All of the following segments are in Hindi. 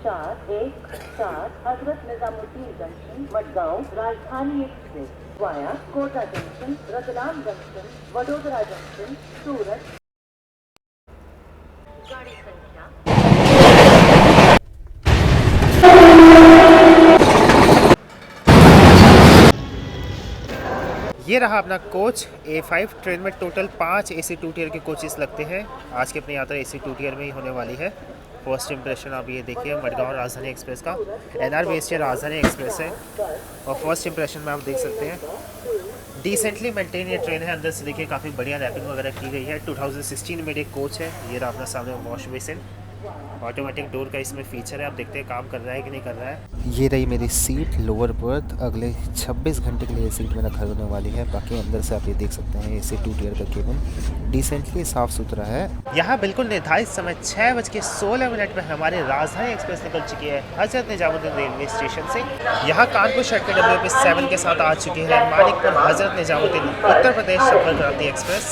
414 Hazrat Nizamuddin junction Madgaon Rajdhani express via Kota junction Ratlam junction Vadodara junction Surat. गाड़ी संख्या ये रहा अपना कोच A5 ट्रेन में टोटल 5 AC 2 टियर के कोचेस लगते हैं। आज की अपनी यात्रा AC 2 टियर में ही होने वाली है। फर्स्ट इंप्रेशन आप ये देखिए मडगांव राजधानी एक्सप्रेस का NR बेस्ड राजधानी एक्सप्रेस है और फर्स्ट इंप्रेशन में आप देख सकते हैं डिसेंटली मेंटेन ये ट्रेन है। अंदर से देखिए काफ़ी बढ़िया रैपिंग वगैरह की गई है। 2016 में एक कोच है। ये रहा अपना सामने वॉश बेसिन, ऑटोमेटिक डोर का इसमें फीचर है। आप देखते हैं काम कर रहा है कि नहीं कर रहा है। ये रही मेरी सीट लोअर बर्थ। अगले 26 घंटे के लिए ये सीट मेरा घर होने वाली है। बाकी अंदर से आप ये देख सकते हैं AC 2 टियर का केबिन डिसेंटली साफ़ सुथरा है। यहाँ बिल्कुल निर्धारित समय 6:16 पर हमारी राजधानी एक्सप्रेस निकल चुकी है हजरत निजामुद्दीन रेलवे स्टेशन से। यहाँ कानपुर शहर के WP7 के साथ आ चुकी है मानिकपुर हजरत निजामुद्दीन उत्तर प्रदेश संपर्क क्रांति एक्सप्रेस।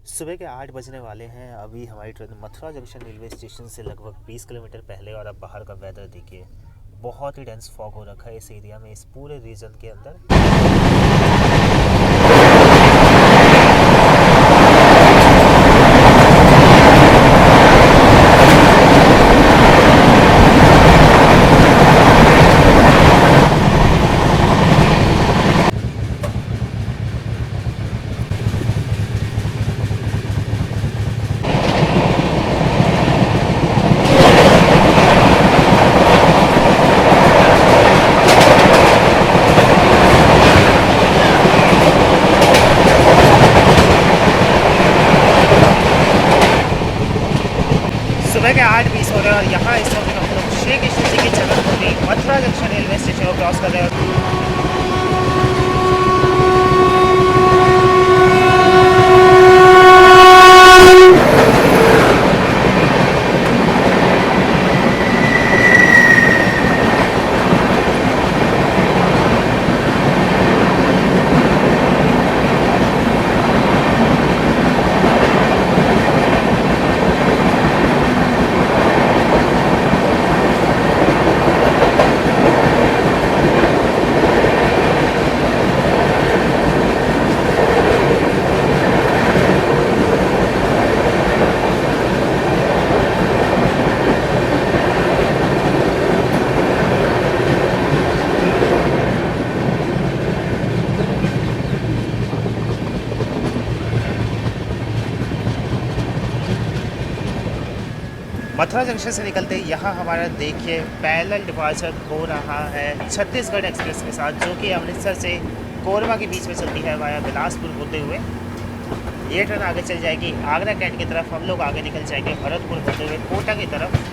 सुबह के 8 बजने वाले हैं। अभी हमारी train Mathura junction railway station से लगभग 20 किलोमीटर पहले और अब बाहर का वेदर देखिए, बहुत ही डेंस फॉग हो रखा है इस एरिया में, इस पूरे रीजन के अंदर। सुबह के 8:20 हो रहे हैं और यहाँ इस वक्त हम लोग श्री कृष्ण जी की जन्मभूमि मथुरा जंक्शन रेलवे स्टेशन को क्रॉस कर रहे हैं। मथुरा जंक्शन से निकलते ही यहाँ हमारा देखिए पैरेलल डिपार्चर हो रहा है छत्तीसगढ़ एक्सप्रेस के साथ, जो कि अमृतसर से कोरबा के बीच में चलती है वाया बिलासपुर होते हुए। ये ट्रेन आगे चल जाएगी आगरा कैंट की तरफ, हम लोग आगे निकल जाएंगे भरतपुर होते हुए कोटा की तरफ।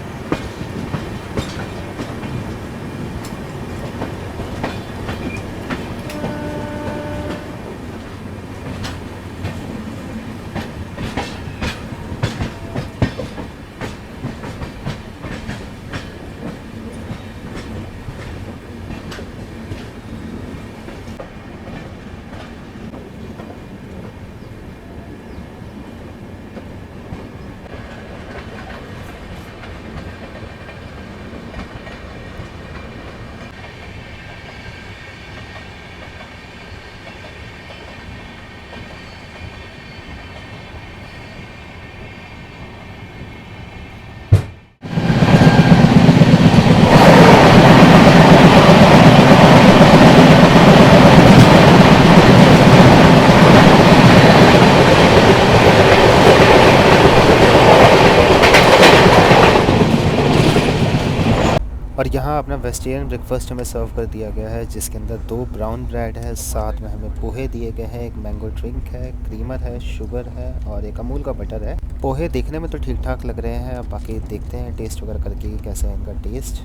और यहाँ अपना वेजिटेरियन ब्रेकफास्ट हमें सर्व कर दिया गया है, जिसके अंदर 2 ब्राउन ब्रेड है, साथ में हमें पोहे दिए गए हैं, एक मैंगो ड्रिंक है, क्रीमर है, शुगर है और एक अमूल का बटर है। पोहे देखने में तो ठीक ठाक लग रहे हैं, अब बाकी देखते हैं टेस्ट वगैरह करके कैसे है इनका टेस्ट।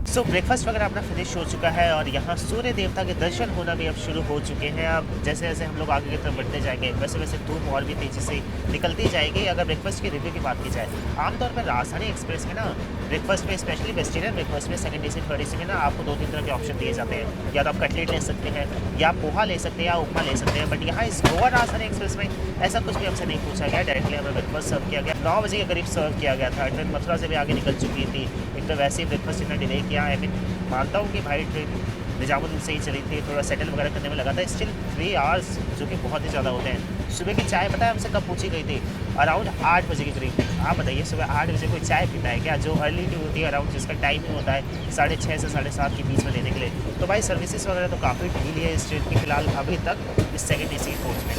सो ब्रेकफास्ट वगैरह अपना फिनिश हो चुका है और यहाँ सूर्य देवता के दर्शन होना भी अब शुरू हो चुके हैं। अब जैसे जैसे हम लोग आगे की तरफ बढ़ते जाएंगे वैसे वैसे धूप और भी तेज़ी से निकलती जाएगी। अगर ब्रेकफास्ट की रिव्यू की बात की जाए, आमतौर पर राजधानी एक्सप्रेस में ना ब्रेकफास्ट में, स्पेशली वेजिटेरियन ब्रेकफास्ट में, सेकंड एसी थर्ड एसी में ना आपको 2-3 तरह के ऑप्शन दिए जाते हैं। या तो आप कटलेट ले सकते हैं, या पोहा ले सकते हैं, या उपमा ले सकते हैं। बट यहाँ इस गोवा राजधानी एक्सप्रेस में ऐसा कुछ भी हमसे नहीं पूछा गया, डायरेक्टली हमें ब्रेकफास्ट सर्व किया गया। 9 बजे के करीब सर्व किया गया था। ट्रेन मथुरा से भी आगे निकल चुकी थी। एक तो वैसे ही ब्रेकफास्ट इतना डिले किया, आई मीन मानता हूँ कि भाई ट्रेन निजामुद्दीन से ही चली थी, थोड़ा सेटल वगैरह करने में लगा था। स्टिल 3 आवर्स जो कि बहुत ही ज़्यादा होते हैं। सुबह की चाय पता है हमसे कब पूछी गई थी? अराउंड 8 बजे के करीब। आप बताइए सुबह 8 बजे कोई चाय पीता है क्या? जो अर्ली टी होती है अराउंड, जिसका टाइमिंग होता है 6:30 से 7:30 के बीच में लेने के लिए। तो भाई सर्विसेज वगैरह तो काफ़ी ढीली है इस ट्रेन की फ़िलहाल अभी तक इस सेकेंड एसी कोच में।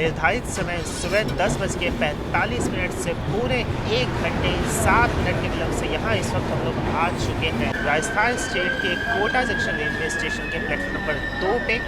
निर्धारित समय सुबह 10:45 से पूरे 1 घंटे 7 मिनट के विलंब से यहाँ इस वक्त हम लोग आ चुके हैं राजस्थान स्टेट के कोटा जंक्शन रेलवे स्टेशन के प्लेटफॉर्म नंबर 2 पे।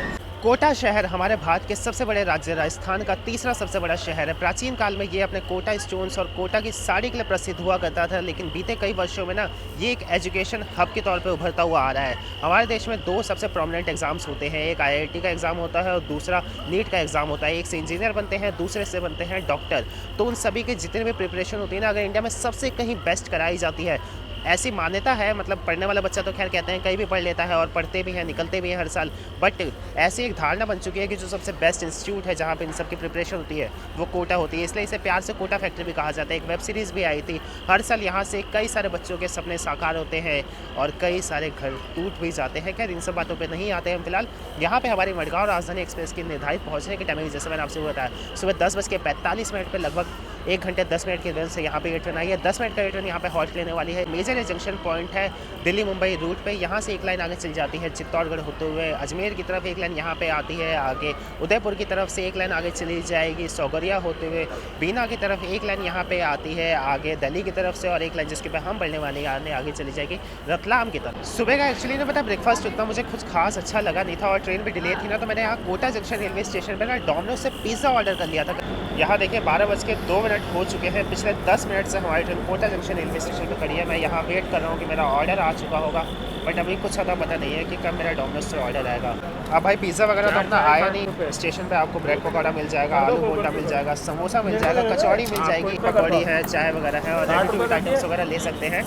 कोटा शहर हमारे भारत के सबसे बड़े राज्य राजस्थान का तीसरा सबसे बड़ा शहर है। प्राचीन काल में ये अपने कोटा स्टोन्स और कोटा की साड़ी के लिए प्रसिद्ध हुआ करता था, लेकिन बीते कई वर्षों में ना ये एक एजुकेशन हब के तौर पे उभरता हुआ आ रहा है। हमारे देश में 2 सबसे प्रोमिनेंट एग्जाम्स होते हैं, एक IIT का एग्ज़ाम होता है और दूसरा नीट का एग्ज़ाम होता है। एक से इंजीनियर बनते हैं, दूसरे से बनते हैं डॉक्टर। तो उन सभी के जितने भी प्रिपरेशन होती है ना, अगर इंडिया में सबसे कहीं बेस्ट कराई जाती है, ऐसी मान्यता है। मतलब पढ़ने वाला बच्चा तो खैर कहते हैं कहीं भी पढ़ लेता है और पढ़ते भी हैं, निकलते भी हैं हर साल। बट ऐसी एक धारणा बन चुकी है कि जो सबसे बेस्ट इंस्टीट्यूट है जहाँ पे इन सब की प्रिपरेशन होती है वो कोटा होती है, इसलिए इसे प्यार से कोटा फैक्ट्री भी कहा जाता है। एक वेब सीरीज़ भी आई थी। हर साल यहाँ से कई सारे बच्चों के सपने साकार होते हैं और कई सारे घर टूट भी जाते हैं। खैर इन सब बातों पर नहीं आते हैं फिलहाल। यहाँ पर हमारी मडगांव राजधानी एक्सप्रेस की निर्धारित पहुँचने की टाइमिंग जैसे मैंने आपसे बताया सुबह 10:45 पर लगभग 1 घंटे 10 मिनट के रेंज से यहाँ पे ये ट्रेन आई है। 10 मिनट का ये ट्रेन यहाँ पे हॉल्ट लेने वाली है। मेजर जंक्शन पॉइंट है दिल्ली मुंबई रूट पे। यहाँ से एक लाइन आगे चल जाती है चित्तौड़गढ़ होते हुए अजमेर की तरफ, एक लाइन यहाँ पे आती है आगे उदयपुर की तरफ से, एक लाइन आगे चली जाएगी सौगरिया होते हुए बीना की तरफ, एक लाइन यहाँ पे आती है आगे दिल्ली की तरफ से, और एक लाइन जिसके पे हम बढ़ने वाले हैं आगे चली जाएगी रतलाम की तरफ। सुबह का एक्चुअली ना पता ब्रेकफास्ट उतना मुझे कुछ खास अच्छा लगा नहीं था और ट्रेन भी डिले थी ना, तो मैंने यहाँ कोटा जंक्शन रेलवे स्टेशन पर ना डोमिनोज से पिज़्ज़ा ऑर्डर कर लिया था। यहाँ देखिए 12:02 हो चुके हैं। पिछले 10 मिनट से हमारी train Kota junction railway station पर खड़ी है। मैं यहाँ वेट कर रहा हूँ कि मेरा ऑर्डर आ चुका होगा, बट अभी कुछ ज़्यादा पता नहीं है कि कब मेरा डोमिनोज से ऑर्डर आएगा। अब भाई पिज़्ज़ा वगैरह तो अपना आया नहीं। स्टेशन पे आपको ब्रेड पकौड़ा मिल जाएगा, आलू बोंडा मिल जाएगा, समोसा मिल जाएगा, कचौड़ी मिल जाएगी, पकौड़ी है, चाय वगैरह है और रेडी टू ईट आइटम्स वगैरह ले सकते हैं।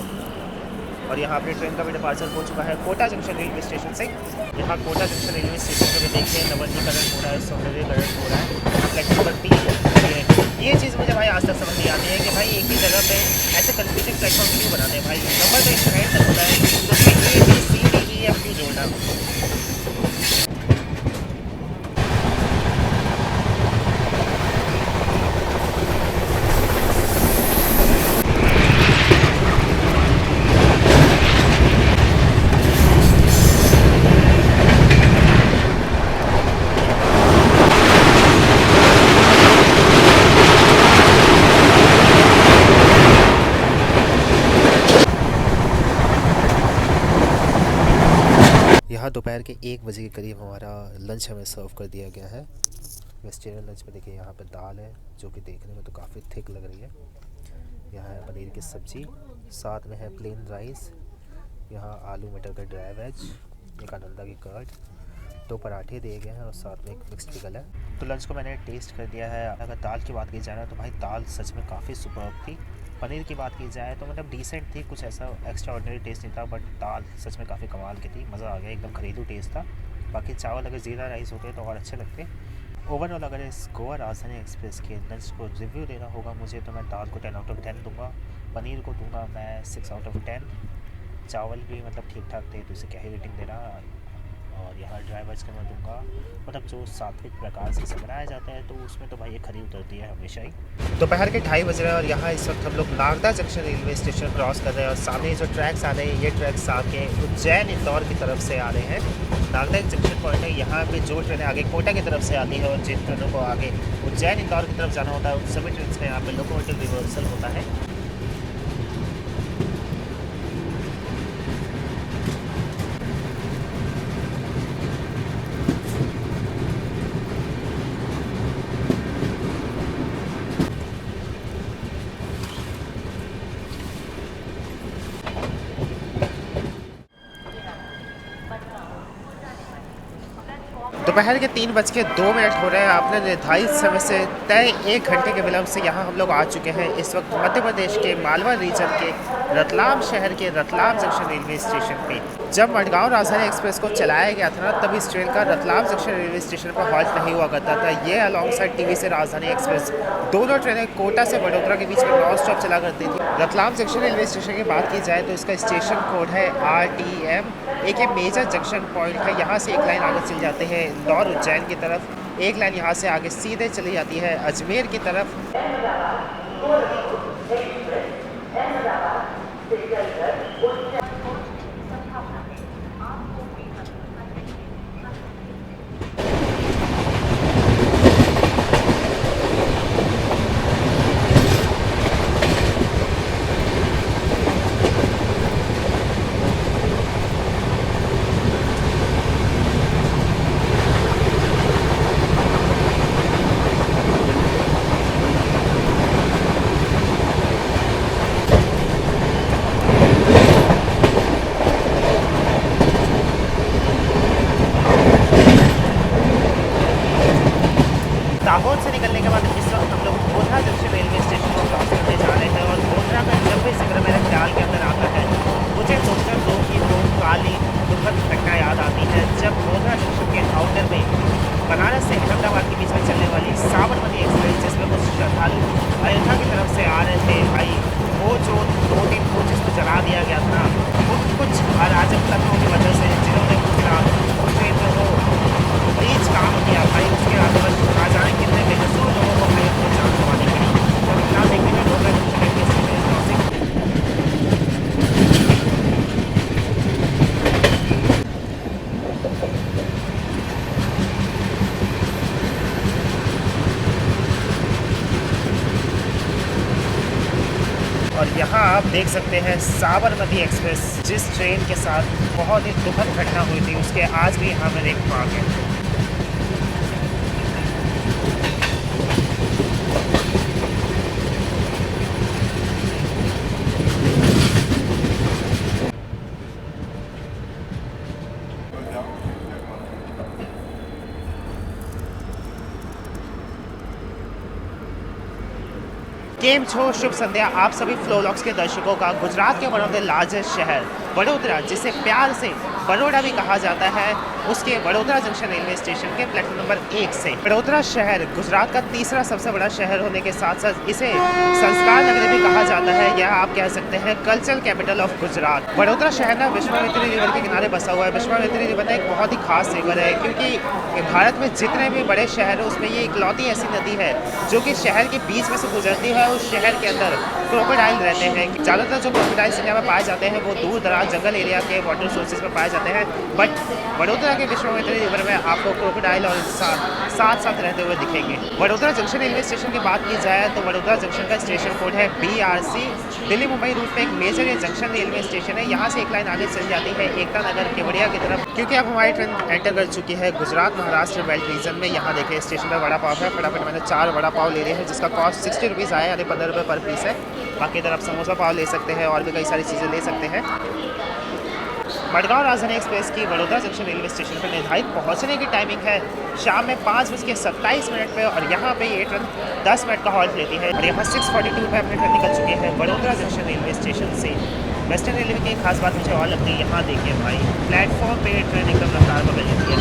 और यहाँ अपनी ट्रेन का भी डिपार्चर हो चुका है कोटा जंक्शन रेलवे स्टेशन से। यहाँ कोटा जंक्शन रेलवे स्टेशन पर भी देखिए नवीनीकरण हो रहा है, सौंदर्यीकरण हो रहा है। प्लेटफॉर्म नंबर 3 ये चीज़ मुझे भाई आज तक समझ नहीं आती है कि भाई एक ही जगह पे ऐसे कंफ्यूजिंग प्लेटफॉर्म क्यों बनाते हैं भाई। नंबर तो एक हैंड तक होता है तो A B C D E F क्यों जोड़ना। यहाँ दोपहर के 1 बजे के करीब हमारा लंच हमें सर्व कर दिया गया है। वेजिटेरियन लंच में देखिए यहाँ पे दाल है जो कि देखने में तो काफ़ी थिक लग रही है। यहाँ है पनीर की सब्ज़ी, साथ में है प्लेन राइस, यहाँ आलू मटर का ड्राई वेज, एक आनंदा की कर्ड 2 पराठे दिए गए हैं और साथ में एक मिक्स पिकल है। तो लंच को मैंने टेस्ट कर दिया है। अगर दाल की बात की जाए ना तो भाई दाल सच में काफ़ी सुपर्ब थी। पनीर की बात की जाए तो मतलब डिसेंट थी, कुछ ऐसा एक्स्ट्रा ऑर्डिनरी टेस्ट नहीं था, बट दाल सच में काफ़ी कमाल की थी, मज़ा आ गया, एकदम घरेलू टेस्ट था। बाकी चावल अगर ज़ीरा राइस होते तो और अच्छे लगते। ओवरऑल अगर इस गोवा राजधानी एक्सप्रेस के लंच को रिव्यू देना होगा मुझे तो मैं दाल को 10 आउट ऑफ 10 दूंगा, पनीर को दूंगा मैं 6 आउट ऑफ 10, चावल भी मतलब ठीक ठाक थे तो इसे क्या ही रेटिंग देना। और यहाँ ड्राइवर्स को मैं दूंगा, मतलब जो सात्विक प्रकार से इसे बनाया जाता है तो उसमें तो भाई ये खरी उतरती है हमेशा ही। दोपहर के 2:30 बज रहे हैं और यहाँ इस वक्त हम लोग Nagda junction railway station cross कर रहे हैं और सामने जो ट्रैक्स आ रहे हैं ये ट्रैक्स आके उज्जैन इंदौर की तरफ से आ रहे हैं। नागदा एक जंक्शन पॉइंट है, यहाँ पे जो ट्रेनें आगे कोटा की तरफ से आती है और जिन ट्रेनों को आगे उज्जैन इंदौर की तरफ जाना होता है उन सभी ट्रेन का यहाँ पे लोकोमोटिव रिवर्सल होता है। दोपहर के 3:02 हो रहे हैं। आपने निर्धारित समय से तय 1 घंटे के विलंब से यहाँ हम लोग आ चुके हैं। इस वक्त मध्य प्रदेश के मालवा रीजन के रतलाम शहर के रतलाम जंक्शन रेलवे स्टेशन पे जब मडगांव राजधानी एक्सप्रेस को चलाया गया था ना तब इस ट्रेन का रतलाम जंक्शन रेलवे स्टेशन पर हॉल्ट नहीं हुआ करता था। ये अलॉन्ग साइड टीवी से राजधानी एक्सप्रेस दोनों ट्रेनें कोटा से वडोदरा के बीच में नॉन स्टॉप चला करती थी। रतलाम जंक्शन रेलवे स्टेशन की बात की जाए तो इसका स्टेशन कोड है RTM। एक ये मेजर जंक्शन पॉइंट है, यहाँ से एक लाइन आगे चल जाते हैं इंदौर उज्जैन की तरफ, एक लाइन यहाँ से आगे सीधे चली जाती है अजमेर की तरफ। दाहोद से निकलने के बाद इस वक्त हम लोग गोधरा जंक्शन रेलवे स्टेशन को क्रॉस करने जा रहे हैं और गोधरा का जब भी जिक्र मेरे ख्याल के अंदर आता है मुझे गोधरा 2 की 2 काली दुखद घटना याद आती है। जब गोधरा जंक्शन के आउटर में बनारस से अहमदाबाद के बीच में चलने वाली साबरमती एक्सप्रेस जिसमें कुछ श्रद्धालु अयोध्या की तरफ से आ रहे थे, भाई वो जो 2-3 कोच जिसको जला दिया गया था उन कुछ अराजक तत्वों की वजह से जिन्होंने उस ट्रेन में वो प्लीज काम किया भाई, उसके आगे आ जाने कितने बेकसूर लोगों को भाई अपनी जान गंवानी पड़ी। और इतना देखने में लोग और यहाँ आप देख सकते हैं साबरमती एक्सप्रेस जिस ट्रेन के साथ बहुत ही दुखद घटना हुई थी उसके आज भी यहाँ पर एक मार्ग है। केम छो, शुभ संध्या आप सभी फ्लोलॉक्स के दर्शकों का। गुजरात के वन ऑफ द लार्जेस्ट शहर वडोदरा, जिसे प्यार से बड़ोड़ा भी कहा जाता है, उसके वडोदरा जंक्शन रेलवे स्टेशन के प्लेटफॉर्म नंबर 1 से वडोदरा शहर गुजरात का तीसरा सबसे बड़ा शहर होने के साथ साथ इसे संस्कार नगरी भी कहा जाता है, या आप कह सकते हैं cultural capital of Gujarat. Vadodara शहर ना विश्वामित्री रिवर के किनारे बसा हुआ है। विश्वामित्री रिवर एक बहुत ही खास रिवर है क्योंकि भारत में जितने भी बड़े शहर हैं उसमें ये इकलौती ऐसी नदी है जो कि शहर के बीच में से गुजरती है। उस शहर के अंदर क्रोकोडाइल रहते हैं। ज़्यादातर जो क्रोकोडाइल्स इंडिया में पाए जाते हैं वो दूर दराज जंगल एरिया के वाटर सोर्सेज में पाए जाते हैं, बट वडोदरा के विश्वामित्री रिवर में आपको क्रोकोडाइल और साथ साथ रहते हुए दिखेंगे। वडोदरा जंक्शन रेलवे स्टेशन की बात की जाए तो वडोदरा जंक्शन का स्टेशन कोड है BRC। दिल्ली मुंबई रूट में एक मेजर ये जंक्शन रेलवे स्टेशन है। यहाँ से एक लाइन आगे चल जाती है एकता नगर केवड़िया की तरफ, क्योंकि अब हमारी ट्रेन एंटर कर चुकी है गुजरात महाराष्ट्र बेल्ट रीजन में। यहाँ देखिए स्टेशन पर वड़ा पाव है, फटाफट मैंने 4 वड़ा पाव ले लिए हैं जिसका कॉस्ट 60 रुपीज़ आया, यानी 15 रुपये पर पीस है। बाकी इधर आप समोसा पाव ले सकते हैं और भी कई सारी चीज़ें ले सकते हैं। मडगांव राजधानी एक्सप्रेस की वडोदरा जंक्शन रेलवे स्टेशन पर निर्धारित पहुंचने की टाइमिंग है शाम में 5:27 पे और यहाँ पे ये ट्रेन 10 मिनट का हॉल्ट लेती है और यहाँ 6:42 पे अपनी ट्रेन निकल चुकी है वडोदरा जंक्शन रेलवे स्टेशन से। वेस्टर्न रेलवे की एक खास बात मुझे और लगती है, यहाँ देखिए भाई प्लेटफॉर्म पे ट्रेन एकदम रफ्तार बदल जाती है।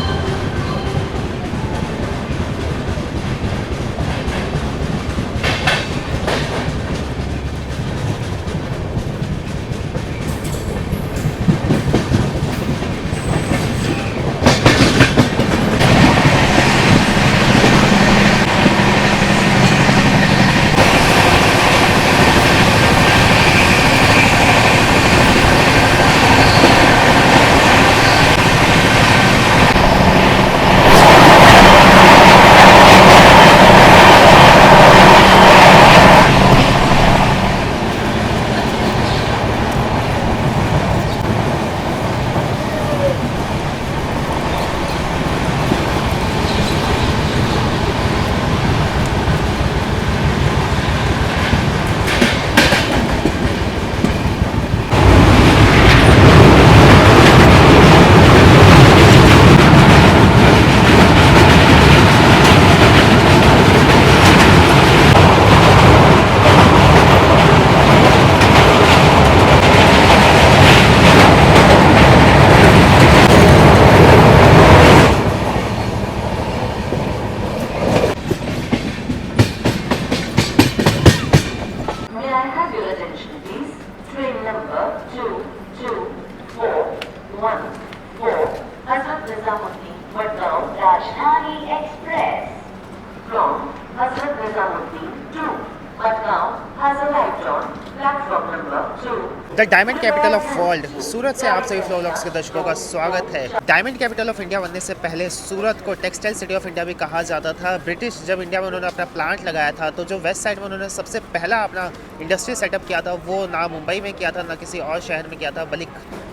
May I have your attention, please? Train number 22414 Hazrat Nizamuddin Madgaon Rajdhani Express from Hazrat Nizamuddin to Madgaon has arrived on platform number 2. The diamond capital of world Surat से आप सभी फ्लो व्लॉग्स के दर्शकों का स्वागत है। डायमंड कैपिटल ऑफ इंडिया बनने से पहले सूरत को टेक्सटाइल सिटी ऑफ इंडिया भी कहा जाता था। ब्रिटिश जब इंडिया में उन्होंने अपना प्लांट लगाया था तो जो वेस्ट साइड में उन्होंने सबसे पहला अपना इंडस्ट्री सेटअप किया था वो ना मुंबई में किया था ना किसी और शहर में किया था बल्कि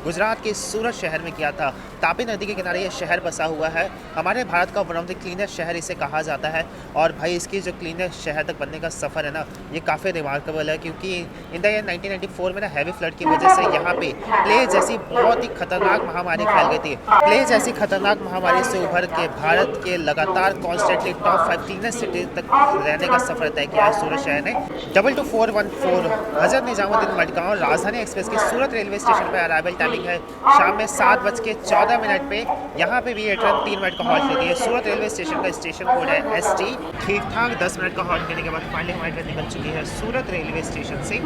गुजरात के सूरत शहर में किया था। तापी नदी के किनारे ये शहर बसा हुआ है। हमारे भारत का वन ऑफ द क्लीनेस्ट शहर इसे कहा जाता है और भाई इसकी जो क्लीनेस्ट शहर तक बनने का सफ़र है ना ये काफ़ी रिमार्केबल है क्योंकि इन द ईयर 1994 में ना हैवी फ्लड की वजह से यहाँ पे प्लेग जैसी बहुत ही खतरनाक महामारी फैल गई थी। प्लेग जैसी खतरनाक महामारी से उभर के भारत के लगातार कॉन्स्टेंटली टॉप 5 क्लीनेस्ट सिटी तक रहने का सफर तय किया है सूरत शहर ने। 22414 हजरत निजामुद्दीन मडगांव राजधानी एक्सप्रेस की सूरत रेलवे स्टेशन पर अराइवल टाइमिंग है शाम में 7:14 पे। यहाँ पे भी ये ट्रेन 3 मिनट का हॉल्ट लेती है। सूरत रेलवे स्टेशन का स्टेशन कोड है ST। ठीक ठाक 10 मिनट का हॉल्ट लेने के बाद फाइनली हमारी ट्रेन निकल चुकी है सूरत रेलवे स्टेशन से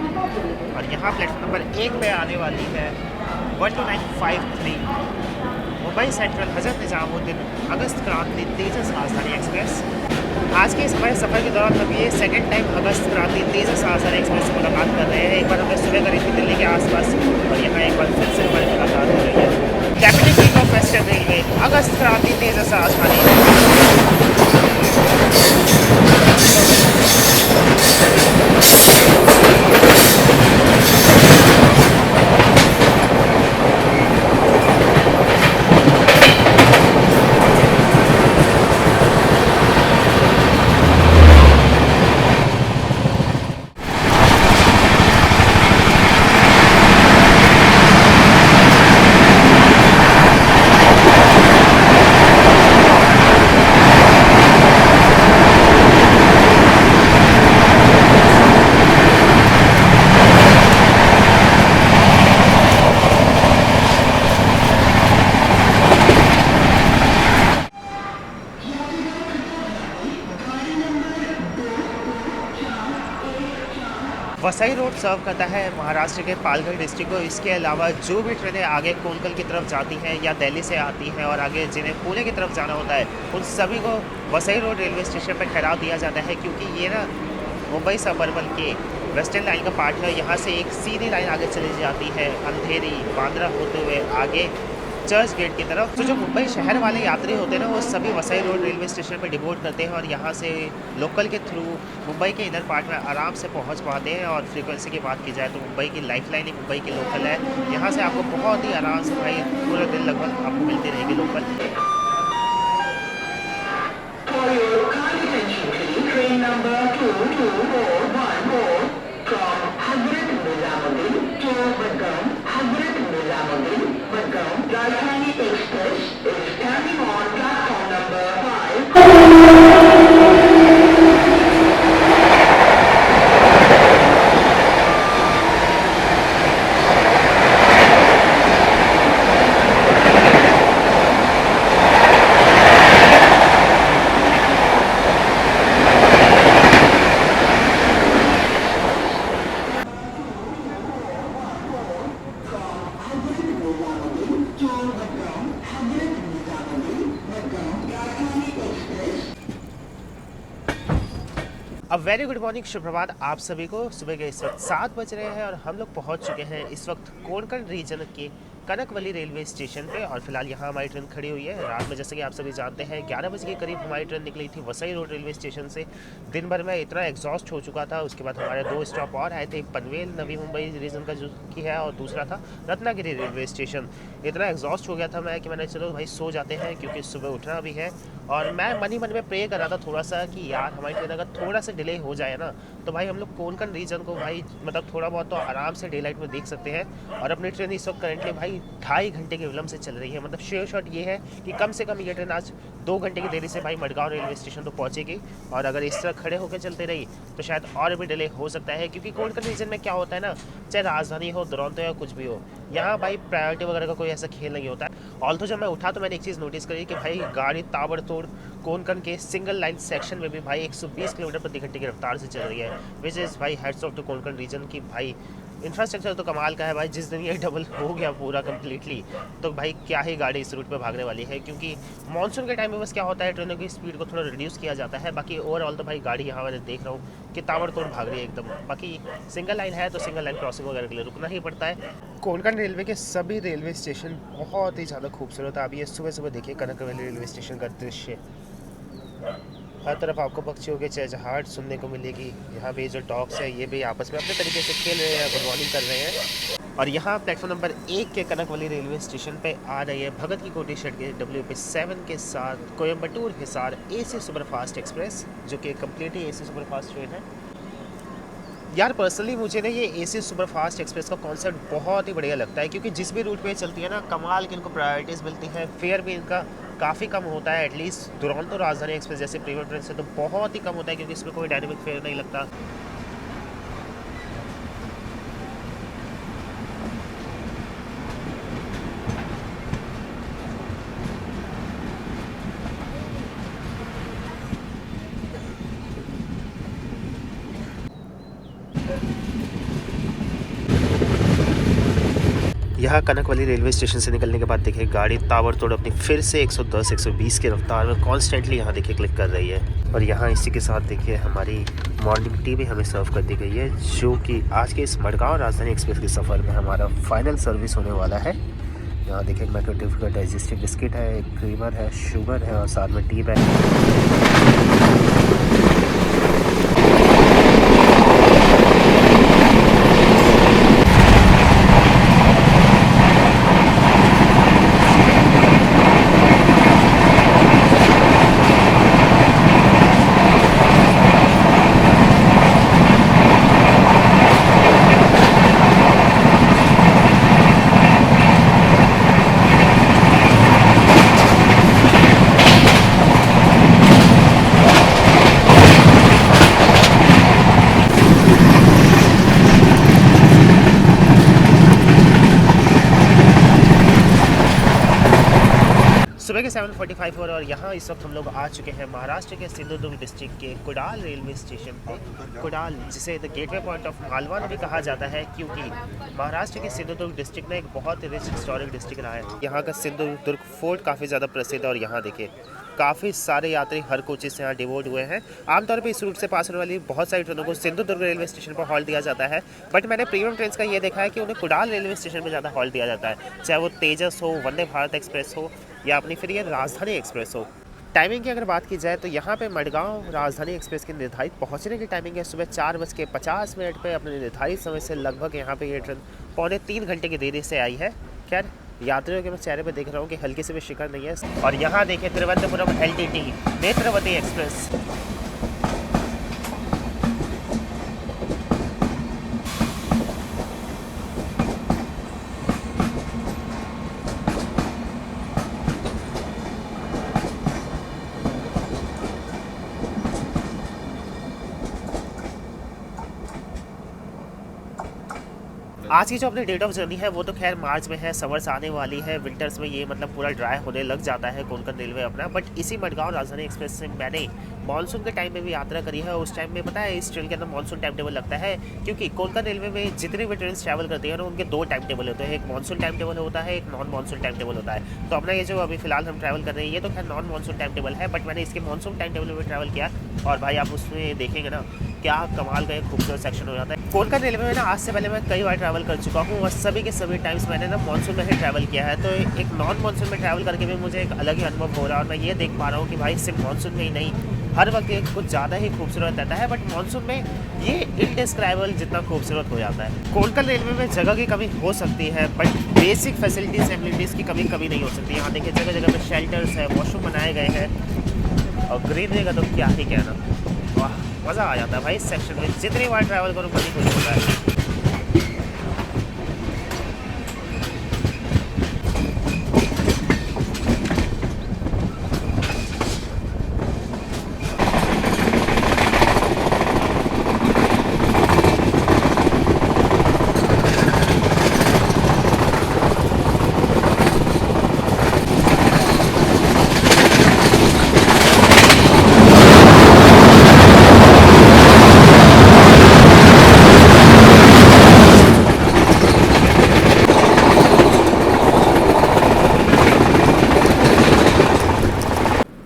और यहाँ प्लेटफॉर्म नंबर 1 पे आने वाली है 12953 मुंबई सेंट्रल हजरत निजामुद्दीन अगस्त क्रांति तेजस राजधानी एक्सप्रेस। आज के इस हमारे सफ़र के दौरान हम ये सेकंड टाइम अगस्त क्रांति तेजस राजधानी एक्सप्रेस से मुलाकात कर रहे हैं। एक बार हमने सुबह करी थी दिल्ली के आसपास और यहाँ एक बार फिर से हमारी मुलाकात हो रही है। Capital king of western railway August Kranti Tejas राजधानी। वसई रोड सर्व करता है महाराष्ट्र के पालघर डिस्ट्रिक्ट को। इसके अलावा जो भी ट्रेनें आगे कोंकण की तरफ जाती हैं या दिल्ली से आती हैं और आगे जिन्हें पुणे की तरफ जाना होता है उन सभी को वसई रोड रेलवे स्टेशन पर ठहराव दिया जाता है क्योंकि ये ना मुंबई सबअर्बन के वेस्टर्न लाइन का पार्ट है। यहाँ से एक सीधी लाइन आगे चली जाती है अंधेरी बांद्रा होते हुए आगे चर्च गेट की तरफ। तो जो मुंबई शहर वाले यात्री होते हैं ना वो सभी वसई रोड रेलवे स्टेशन पर डिबोर्ड करते हैं और यहाँ से लोकल के थ्रू मुंबई के इनर पार्ट में आराम से पहुँच पाते हैं। और फ्रीक्वेंसी की बात की जाए तो मुंबई की लाइफ लाइन ही मुंबई की लोकल है। यहाँ से आपको बहुत ही आराम से भाई पूरे दिन लगभग आपको मिलती रहेगी local. Train number 22414 from Hazrat Nizamuddin to Madgaon, Hazrat Nizamuddin, Madgaon very good morning, सुप्रभात आप सभी को। सुबह के इस वक्त 7 बज रहे हैं और हम लोग पहुंच चुके हैं इस वक्त कोंकण रीजन के कनकवली रेलवे स्टेशन पे। और फिलहाल यहाँ हमारी ट्रेन खड़ी हुई है। रात में जैसे कि आप सभी जानते हैं 11 बजे के करीब हमारी ट्रेन निकली थी वसई रोड रेलवे स्टेशन से। दिन भर में इतना एग्जॉस्ट हो चुका था। उसके बाद हमारे 2 स्टॉप और आए थे, पनवेल नवी मुंबई रीजन का जो की है और दूसरा था रत्नागिरी रेलवे स्टेशन। इतना एग्जॉस्ट हो गया था मैं कि मैंने चलो भाई सो जाते हैं, क्योंकि सुबह उठना भी है। और मैं मन ही मन में प्रे कर रहा था थोड़ा सा कि यार हमारी ट्रेन अगर थोड़ा सा डिले हो जाए ना, तो भाई हम लोग कोंकण रीजन को भाई मतलब थोड़ा बहुत तो आराम से डे लाइट में देख सकते हैं। और अपनी ट्रेन इस वक्त करंटली भाई 2.5 घंटे के विलम्ब से चल रही है। मतलब श्योर शॉट ये है कि कम से कम ये ट्रेन आज 2 घंटे की देरी से भाई मडगांव रेलवे स्टेशन तो पहुंचेगी। और अगर इस तरह खड़े होकर चलते रही तो शायद और भी डिले हो सकता है, क्योंकि कोंकण रीजन में क्या होता है ना, चाहे राजधानी हो, दुरंतो या कुछ भी हो, यहाँ भाई प्रायोरिटी वगैरह का कोई ऐसा खेल नहीं होता है। ऑल्थो जब मैं उठा तो मैंने एक चीज़ नोटिस करी कि भाई गाड़ी ताबड़तोड़ कोंकण के सिंगल लाइन सेक्शन में भी भाई 120 किलोमीटर प्रति घंटे की रफ्तार से चल रही है। विच इज़ भाई heads off to Konkan region की। भाई इंफ्रास्ट्रक्चर तो कमाल का है भाई। जिस दिन ये डबल हो गया पूरा कम्प्लीटली, तो भाई क्या ही गाड़ी इस रूट पे भागने वाली है। क्योंकि मानसून के टाइम में बस क्या होता है, ट्रेनों की स्पीड को थोड़ा रिड्यूस किया जाता है। बाकी ओवरऑल तो भाई गाड़ी यहाँ मैंने देख रहा हूँ कि ताबड़तोड़ भाग रही है एकदम। बाकी सिंगल लाइन है तो सिंगल लाइन क्रॉसिंग वगैरह के लिए रुकना ही पड़ता है। कोंकण रेलवे के सभी रेलवे स्टेशन बहुत ही ज़्यादा खूबसूरत है। अभी ये सुबह सुबह देखिए कनकवली रेलवे स्टेशन का दृश्य। हर तरफ आपको पक्षियों के चहचहाहट सुनने को मिलेगी। यहाँ पे जो डॉग्स है ये भी आपस में अपने तरीके से खेल रहे हैं, गुड मॉर्निंग कर रहे हैं। और यहाँ प्लेटफॉर्म नंबर 1 के कनकवली रेलवे स्टेशन पे आ रही है भगत की कोठी शेड के WP7 के साथ Coimbatore Hisar AC superfast express, जो कि कम्प्लीटली AC सुपरफास्ट ट्रेन है। यार पर्सनली मुझे ना ये AC सुपरफास्ट एक्सप्रेस का कॉन्सेप्ट बहुत ही बढ़िया लगता है, क्योंकि जिस भी रूट पे चलती है ना, कमाल की इनको प्रायोरिटीज़ मिलती हैं। फेयर भी इनका काफ़ी कम होता है। एटलीस्ट दुरंतो राजधानी एक्सप्रेस जैसे प्रीमियम ट्रेन से तो बहुत ही कम होता है, क्योंकि इसमें कोई डायनेमिक फेयर नहीं लगता। यहाँ कनकवली रेलवे स्टेशन से निकलने के बाद देखिए गाड़ी ताबड़तोड़ अपनी फिर से 110-120 की रफ्तार में कॉन्स्टेंटली यहाँ देखिए क्लिक कर रही है। और यहाँ इसी के साथ देखिए हमारी मॉर्निंग टी भी हमें सर्व कर दी गई है, जो कि आज के इस मडगांव राजधानी एक्सप्रेस के सफ़र में हमारा फाइनल सर्विस होने वाला है। यहाँ देखिए मैक्रोटिव का डाइजेस्टिव बिस्किट है, क्रीमर है, शुगर है और साथ में टी बैग। सुबह के 7:45 और यहाँ इस वक्त हम लोग आ चुके हैं महाराष्ट्र के सिंधुदुर्ग डिस्ट्रिक्ट के कुडाल रेलवे स्टेशन पे। कुडाल, जिसे the gateway point of Malwa भी कहा जाता है, क्योंकि महाराष्ट्र के सिंधुदुर्ग डिस्ट्रिक्ट में एक बहुत ही रिच हिस्टोरिक डिस्ट्रिक्ट रहा है। यहाँ का सिंधुदुर्ग फोर्ट काफ़ी ज़्यादा प्रसिद्ध है। और यहाँ देखिए काफ़ी सारे यात्री हर कोचेज से यहाँ डिवोट हुए हैं। आमतौर पे इस रूट से पास होने वाली बहुत सारी ट्रेनों को सिंधुदुर्ग रेलवे स्टेशन पर हॉल्ट दिया जाता है, बट मैंने प्रीमियम ट्रेन का ये देखा है कि उन्हें कुडाल रेलवे स्टेशन पर ज़्यादा हॉल्ट दिया जाता है, चाहे वो तेजस हो, वंदे भारत एक्सप्रेस हो या अपनी फिर ये राजधानी एक्सप्रेस हो। टाइमिंग की अगर बात की जाए तो यहाँ पे मडगांव राजधानी एक्सप्रेस की निर्धारित पहुँचने की टाइमिंग है सुबह 4:50 पे। अपने निर्धारित समय से लगभग यहाँ पे ये ट्रेन 2.25 घंटे की देरी से आई है। खैर यात्रियों के मैं चेहरे पे देख रहा हूँ कि हल्की से भी शिकन नहीं है। और यहाँ देखिए तिरुवनंतपुरम LTT नेत्रवती एक्सप्रेस। आज की जो अपनी डेट ऑफ जर्नी है वो तो खैर मार्च में है, समर्स आने वाली है, विंटर्स में ये मतलब पूरा ड्राई होने लग जाता है कोंकण रेलवे अपना। बट इसी मडगांव राजधानी एक्सप्रेस से मैंने मानसून के टाइम में भी यात्रा करी है। उस टाइम में पता है इस ट्रेन के अंदर मानसून टाइम टेबल लगता है, क्योंकि कोंकण रेलवे में जितनी भी ट्रेन ट्रैवल करती है ना उनके 2 टाइम टेबल होते हैं, एक मानसून टाइम टेबल होता है, एक नॉन मानसून टाइम टेबल होता है। तो अपना ये जो अभी फिलहाल हम ट्रैवल कर रहे हैं ये तो खैर नॉन मानसून टाइम टेबल है, बट मैंने इसके मानसून टाइम टेबल में ट्रैवल किया। और भाई आप उसमें देखेंगे ना क्या कमाल का एक खूबसूरत सेक्शन हो जाता है। कोलकाता रेलवे में ना आज से पहले मैं कई बार ट्रैवल कर चुका हूँ और सभी के सभी टाइम्स मैंने ना मानसून में ही ट्रैवल किया है, तो एक नॉन मानसून में ट्रैवल करके भी मुझे एक अलग ही अनुभव हो रहा है। और मैं ये देख पा रहा हूँ कि भाई सिर्फ मानसून में ही नहीं, हर वक्त ये कुछ ज़्यादा ही खूबसूरत रहता है, बट मानसून में ये इनडिस्क्राइबल जितना खूबसूरत हो जाता है। कोलकाता रेलवे में जगह की कमी हो सकती है, बट बेसिक फैसिलिटीज़ एबिलिटीज़ की कभी कभी नहीं हो सकती। यहाँ देखिए जगह जगह पे शेल्टर्स है, वॉशरूम बनाए गए हैं और ग्रीनरी का तो क्या ही कहना। वाह, मज़ा आ जाता है भाई इस सेक्शन में, जितनी बार ट्रैवल करो बड़ी खुश होता है।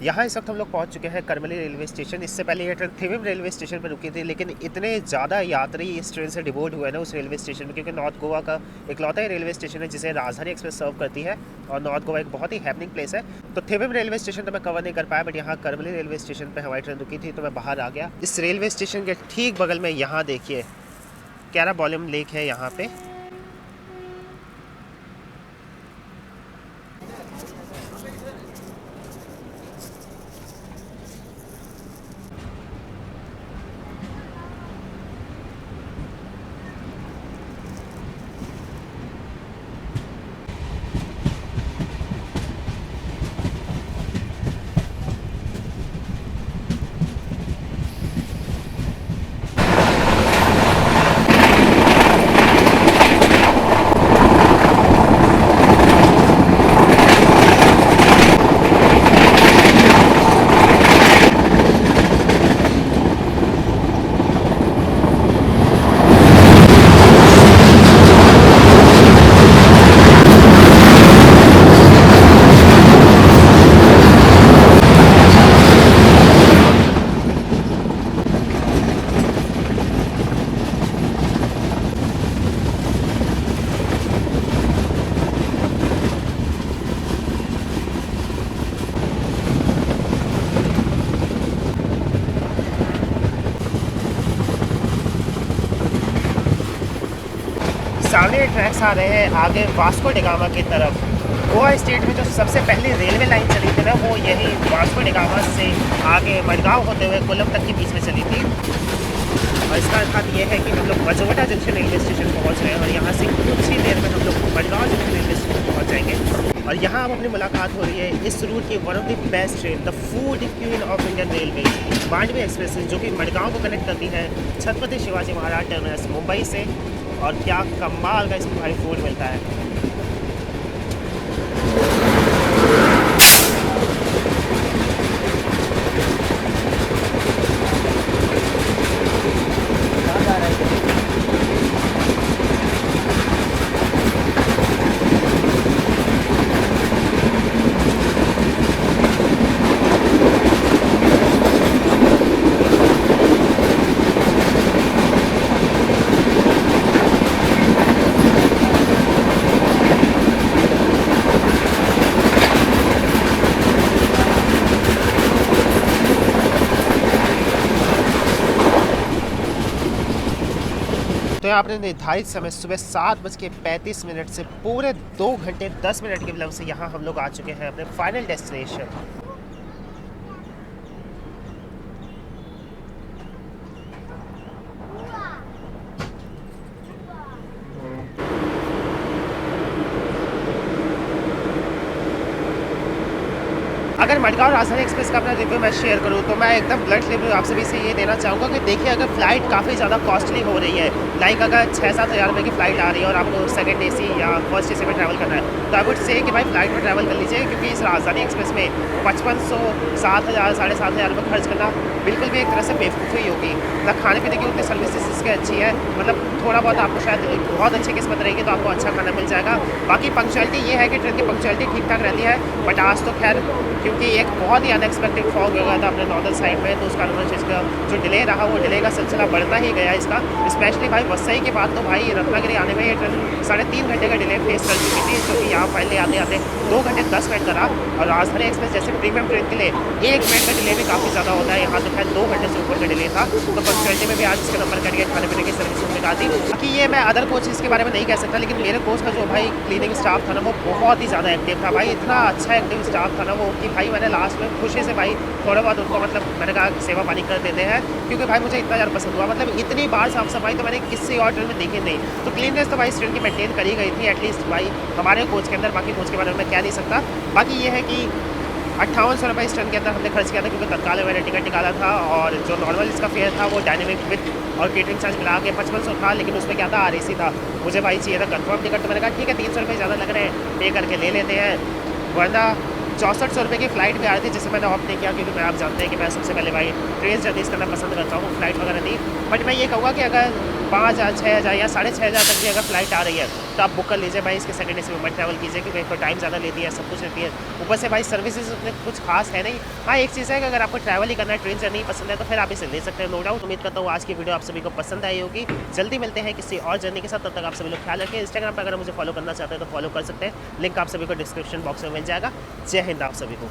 यहाँ इस वक्त हम लोग पहुँच चुके हैं करमली रेलवे स्टेशन। इससे पहले ये ट्रेन थिविम रेलवे स्टेशन पर रुकी थी, लेकिन इतने ज़्यादा यात्री इस ट्रेन से डिवोट हुए ना उस रेलवे स्टेशन में, क्योंकि नॉर्थ गोवा का इकलौता ही रेलवे स्टेशन है जिसे राजधानी एक्सप्रेस सर्व करती है और नॉर्थ गोवा एक बहुत ही हैपनिंग प्लेस है। तो थिविम रेलवे स्टेशन तो मैं कवर नहीं कर पाया, बट यहाँ करमली रेलवे स्टेशन पर हमारी ट्रेन रुकी थी तो मैं बाहर आ गया। इस रेलवे स्टेशन के ठीक बगल में यहाँ देखिए कैराबोलिम लेक है यहाँ पे। सामने ट्रैक्स आ रहे हैं आगे वास्को डिगामा की तरफ। गोवा स्टेट में जो सबसे पहले रेलवे लाइन चली थी ना, वो यही वास्को डिगामा से आगे मडगांव होते हुए कोलम तक के बीच में चली थी। और इसका अर्थ ये है कि हम लोग मजोटा जंक्शन रेलवे स्टेशन पहुंच रहे हैं और यहाँ से कुछ ही देर में हम लोग मडगांव जंक्शन रेलवे स्टेशन पहुंच जाएंगे। और यहाँ अब अपनी मुलाकात हो रही है इस रूट की one of the best train, the food queen of Indian railway, Mandovi express, जो कि मडगांव को कनेक्ट करती है छत्रपति शिवाजी महाराज टर्मिनस मुंबई से। और क्या कमाल का इसमें भाई फूड मिलता है। तो यहाँ आपने निर्धारित समय सुबह 7:35 से पूरे 2 घंटे 10 मिनट के विलंब से यहाँ हम लोग आ चुके हैं अपने फाइनल डेस्टिनेशन। अगर मडगांव राजधानी एक्सप्रेस का अपना रिव्यू मैं शेयर करूँ तो मैं एकदम ब्लंट रिव्यू आप सभी से ये देना चाहूँगा कि देखिए, अगर फ़्लाइट काफ़ी ज़्यादा कॉस्टली हो रही है, लाइक अगर 6-7 हज़ार रुपये की फ़्लाइट आ रही है और आपको सेकंड एसी या फर्स्ट एसी में ट्रैवल करना है, तो आई वुड से कि भाई फ़्लाइट में ट्रैवल कर लीजिए, क्योंकि इस राजधानी एक्सप्रेस में 5500, 7000, 7500 रुपये खर्च करना बिल्कुल भी एक तरह से बेवकूफ़ी होगी। मतलब खाने पीने की उतनी सर्विसेज इसकी अच्छी है, मतलब थोड़ा बहुत आपको शायद बहुत अच्छी किस्मत रहेगी तो आपको अच्छा खाना मिल जाएगा। बाकी पंक्चुअलिटी ये है कि ट्रेन की पंक्चुअलिटी ठीक ठाक रहती है, बट आज तो खैर क्योंकि क्योंकि एक बहुत ही अनएक्सपेक्टेड फॉग हो गया था अपने नॉर्दर्न साइड में, तो उस कारण से इसका जो डिले रहा वो डिले का सिलसिला बढ़ता ही गया इसका। स्पेशली भाई वसई के बाद तो भाई रत्नागिरी आने में ये ट्रेन 3.5 घंटे का डिले फेस कर चुकी थी, जो कि यहाँ पहले आते आते 2 घंटे 10 मिनट का रहा। और राजधानी एक्सप्रेस जैसे प्रीमियम ट्रेन के लिए 1 मिनट का डिले भी काफ़ी ज़्यादा होता है, यहाँ तो खैर 2 घंटे से ऊपर का डिले था। तो पंचुअलिटी में भी आज इसका नंबर कट गया, खाने पीने की सर्विस हमने कहा थी। बाकी ये मैं अदर कोचेज़ के बारे में नहीं कह सकता, लेकिन मेरे कोच का जो भाई क्लीनिंग स्टाफ था ना वो बहुत ही ज़्यादा एक्टिव था भाई, इतना अच्छा एक्टिव स्टाफ था ना वो कि भाई मैंने लास्ट में खुशी से भाई थोड़ा बहुत उनको मतलब मैंने कहा सेवा पानी कर देते हैं, क्योंकि भाई मुझे इतना ज़्यादा पसंद हुआ। मतलब इतनी बार साफ सफाई तो मैंने किसी और ट्रेन में देखी नहीं, तो क्लीननेस तो भाई इस ट्रेन की मेंटेन करी गई थी एटलीस्ट भाई हमारे कोच के अंदर। बाकी कोच के बारे में मैं कह नहीं सकता। बाकी ये है कि 5800 रुपये इस ट्रेन के अंदर हमने खर्च किया था, क्योंकि तत्काल में मैंने टिकट निकाला था, और जो नॉर्मल इसका फेयर था वो डायनेमिक विथ और केटरिंग चार्ज मिला के 5500 था, लेकिन उसमें क्या था RAC था। मुझे भाई चाहिए था कंफर्म टिकट, तो मैंने कहा ठीक है 300 रुपये ज़्यादा लग रहे हैं, पे करके ले लेते हैं। वरना 6400 रुपये की फ़्लाइट भी आ रही थी, जिसे मैंने ऑप्ट नहीं किया, क्योंकि मैं आप जानते हैं कि मैं सबसे पहले भाई ट्रेन जर्नीज करना पसंद करता हूँ, फ्लाइट वगैरह नहीं। बट मैं ये कहूँगा कि अगर 5000, 6000 या 6500 तक की अगर फ्लाइट आ रही है तो आप बुक कर लीजिए भाई, इसके सेकंड AC में मत ट्रैवल कीजिए, क्योंकि एक तो टाइम ज़्यादा लेती है, सब कुछ लेती है, ऊपर से भाई सर्विसेज उतने कुछ खास है नहीं। हाँ एक चीज़ है कि अगर आपको ट्रैवल ही करना है, ट्रेन जर्नी पसंद है, तो फिर आप इसे ले सकते हैं, नो डाउट। उम्मीद करता हूँ आज की वीडियो आप सभी को पसंद आई होगी। जल्दी मिलते हैं किसी और जर्नी के साथ, तब तक आप सभी लोग ख्याल रखें। इंस्टाग्राम पर अगर मुझे फॉलो करना चाहते हैं तो फॉलो कर सकते हैं, लिंक आप सभी को डिस्क्रिप्शन बॉक्स में मिल जाएगा। जय हिंद आप सभी को।